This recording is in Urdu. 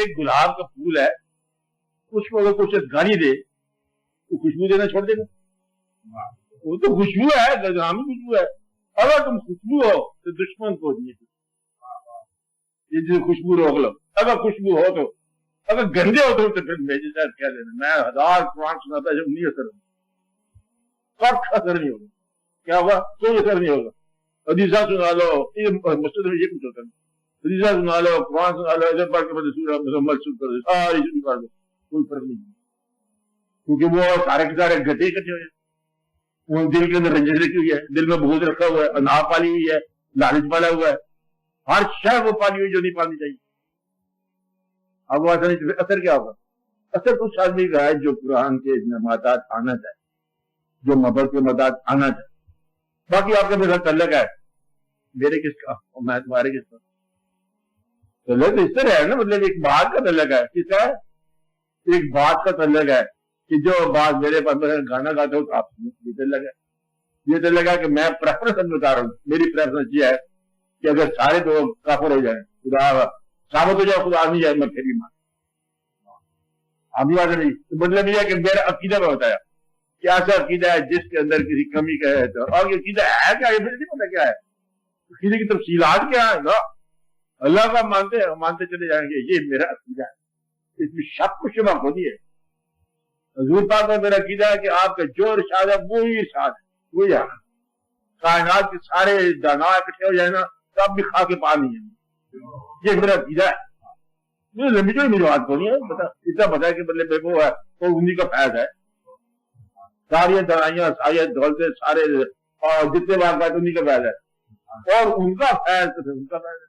ایک گلاب کا پھول ہے، اس کو اگر کوئی گالی دے تو خوشبو دینا چھوڑ دے گا؟ وہ تو خوشبو ہے، نامی خوشبو ہے. اگر تم خوشبو ہو تو دشمن کو یہ خوشبو روک لو. اگر خوشبو ہو تو، اگر گندے ہو تو پھر میرے ساتھ کیا لینا. میں 1000 قرآن سناتا جب نہیں اثر ہوگا، کب اثر نہیں ہوگا. کیا ہوگا؟ کوئی اثر نہیں ہوگا. حدیثہ سنا لو، مسجد میں یہ کچھ ہوتا ہے، حدیثہ سنا لو، قرآن سنا لو، ادھر پڑھ کے بعد سورہ محمد شروع کر دو، ساری شروع کر دو، کوئی فرق نہیں. کیونکہ وہ سارے کے سارے گٹے اکٹھے ہوئے، وہ دل کے اندر رنجش رکھی ہوئی ہے، دل میں بغض رکھا ہوا ہے، اناپ پالی ہوئی ہے، لالچ پالا ہوا ہے، ہر شے وہ پالی ہوئی جو نہیں پالنی چاہیے. اب وہ ایسا نہیں، اثر کیا ہوگا؟ اثر کچھ آدمی کا ہے جو قرآن کے نماطات آنا چاہے، جو محبت کے مداد آنا چاہے. باقی آپ کا میرا تعلق ہے، میرے کس کا اور میں تمہارے کس کا تعلق تو اس طرح ہے نا. مطلب ایک بات کا تعلق ہے. کس کا ہے؟ ایک بات کا تعلق ہے کہ جو بات میرے پاس گانا گاتے ہو آپ یہ تعلق ہے. یہ تعلق ہے کہ میں پریفرنس بتا رہا ہوں. میری پریفرنس یہ ہے کہ اگر سارے تو کافر ہو جائیں، خدا ثابت ہو جائے خدا نہیں جائے، میں پھر بھی مان ابھی بات نہیں. مطلب یہ ہے کہ میرا عقیدہ میں بتایا کہ ایسا عقیدہ ہے جس کے اندر کسی کمی کا ہے تو، اور یہ عقیدہ ہے کیا، یہ پھر نہیں پتا کیا ہے، عقیدے کی تفصیلات کیا ہے نا. اللہ کا مانتے چلے جائیں گے، یہ میرا عقیدہ ہے، اس میں شک و شبہ نہیں ہے. حضور پاک میں میرا عقیدہ ہے کہ آپ کا جو ارشاد ہے وہی ارشاد ہے، وہی ہے. کائنات کے سارے دانا اکٹھے ہو جائے نا تب بھی کھا کے پانی ہے، یہ میرا عقیدہ ہے. لمبی چوڑی میری بات کو نہیں ہے، اتنا پتا ہے کہ مطلب وہ ہے وہ انہیں کا فیض ہے. ساری دنائیاں، ساری دولتیں، سارے اور جتنے واقعات انہیں کا فیض ہے، اور ان کا فیض تو ان کا فیض ہے.